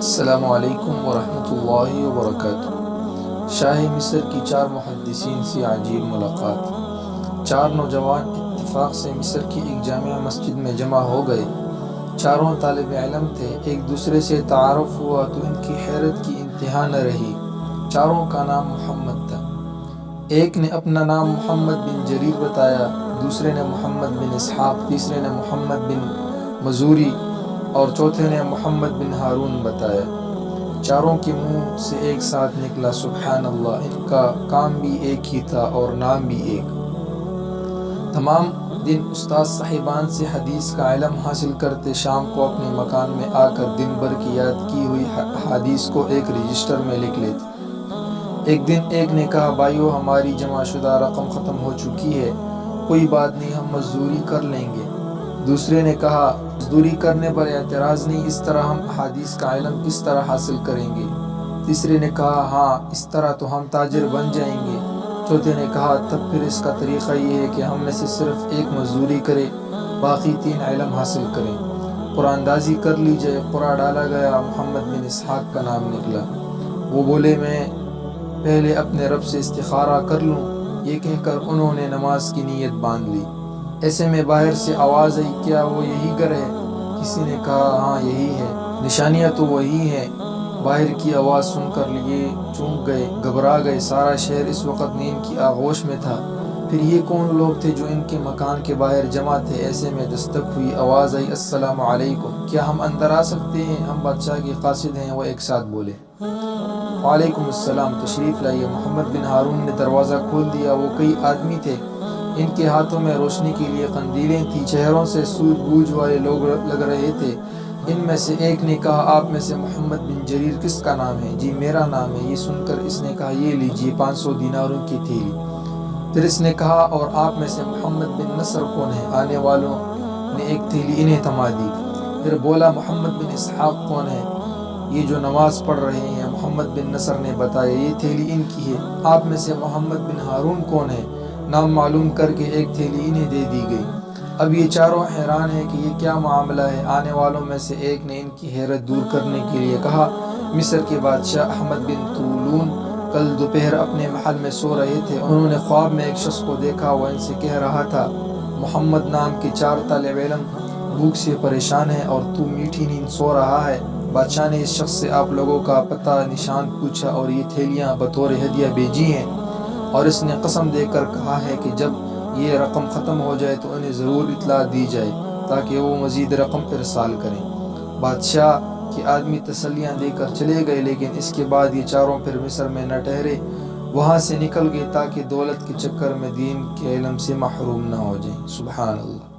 السلام علیکم ورحمۃ اللہ وبرکاتہ۔ شاہ مصر کی 4 محدثین سے عجیب ملاقات۔ 4 نوجوان اتفاق سے مصر کی ایک جامع مسجد میں جمع ہو گئے۔ چاروں طالب علم تھے۔ ایک دوسرے سے تعارف ہوا تو ان کی حیرت کی انتہا نہ رہی۔ چاروں کا نام محمد تھا۔ ایک نے اپنا نام محمد بن جریر بتایا، دوسرے نے محمد بن اسحاق، تیسرے نے محمد بن مزوری اور چوتھے نے محمد بن ہارون بتایا۔ چاروں کے منہ سے ایک ساتھ نکلا سبحان اللہ، ان کا کام بھی ایک ہی تھا اور نام بھی ایک۔ تمام دن استاد صاحبان سے حدیث کا علم حاصل کرتے، شام کو اپنے مکان میں آ کر دن بھر کی یاد کی ہوئی حدیث کو ایک رجسٹر میں لکھ لیتے۔ ایک دن ایک نے کہا بھائیو، ہماری جمع شدہ رقم ختم ہو چکی ہے، کوئی بات نہیں، ہم مزدوری کر لیں گے۔ دوسرے نے کہا مزدوری کرنے پر اعتراض نہیں، اس طرح ہم احادیث کا علم کس طرح حاصل کریں گے؟ تیسرے نے کہا ہاں، اس طرح تو ہم تاجر بن جائیں گے۔ چوتھے نے کہا تب پھر اس کا طریقہ یہ ہے کہ ہم میں سے صرف ایک مزدوری کرے، باقی 3 علم حاصل کریں۔ قرآن دازی کر لی جائے۔ قرآن ڈالا گیا، محمد بن اسحاق کا نام نکلا۔ وہ بولے میں پہلے اپنے رب سے استخارہ کر لوں، یہ کہہ کر انہوں نے نماز کی نیت باندھ لی۔ ایسے میں باہر سے آواز آئی، کیا وہ یہی گھر ہے؟ کسی نے کہا ہاں یہی ہے، نشانیاں تو وہی ہیں۔ باہر کی آواز سن کر لیے چونک گئے، گھبرا گئے۔ سارا شہر اس وقت نیند کی آغوش میں تھا۔ پھر یہ کون لوگ تھے جو ان کے مکان کے باہر جمع تھے؟ ایسے میں دستک ہوئی، آواز آئی السلام علیکم، کیا ہم اندر آ سکتے ہیں؟ ہم بادشاہ کے قاصد ہیں۔ وہ ایک ساتھ بولے وعلیکم السلام، تشریف لائیے۔ محمد بن ہارون نے دروازہ کھول دیا۔ وہ کئی آدمی تھے، ان کے ہاتھوں میں روشنی کے لیے قندیلیں تھیں، چہروں سے سوجھ بوجھ والے لوگ لگ رہے تھے۔ ان میں سے ایک نے کہا آپ میں سے محمد بن جریر کس کا نام ہے؟ جی میرا نام ہے۔ یہ سن کر اس نے کہا یہ لیجئے 500 دیناروں کی تھیلی۔ پھر اس نے کہا اور آپ میں سے محمد بن نصر کون ہے؟ آنے والوں نے ایک تھیلی انہیں تھما دی۔ پھر بولا محمد بن اسحاق کون ہے؟ یہ جو نماز پڑھ رہے ہیں۔ محمد بن نصر نے بتایا یہ تھیلی ان کی ہے۔ آپ میں سے محمد بن ہارون کون ہے؟ نام معلوم کر کے ایک تھیلی انہیں دے دی گئی۔ اب یہ چاروں حیران ہیں کہ یہ کیا معاملہ ہے۔ آنے والوں میں سے ایک نے ان کی حیرت دور کرنے کے لیے کہا مصر کے بادشاہ احمد بن طولون کل دوپہر اپنے محل میں سو رہے تھے، انہوں نے خواب میں ایک شخص کو دیکھا، وہ ان سے کہہ رہا تھا محمد نام کے 4 طالب علم بھوک سے پریشان ہیں اور تو میٹھی نیند سو رہا ہے۔ بادشاہ نے اس شخص سے آپ لوگوں کا پتہ نشان پوچھا اور یہ تھیلیاں بطور ہدیہ بھیجی ہیں، اور اس نے قسم دے کر کہا ہے کہ جب یہ رقم ختم ہو جائے تو انہیں ضرور اطلاع دی جائے تاکہ وہ مزید رقم ارسال کریں۔ بادشاہ کے آدمی تسلیاں دے کر چلے گئے، لیکن اس کے بعد یہ چاروں پھر مصر میں نہ ٹھہرے، وہاں سے نکل گئے تاکہ دولت کے چکر میں دین کے علم سے محروم نہ ہو جائیں۔ سبحان اللہ۔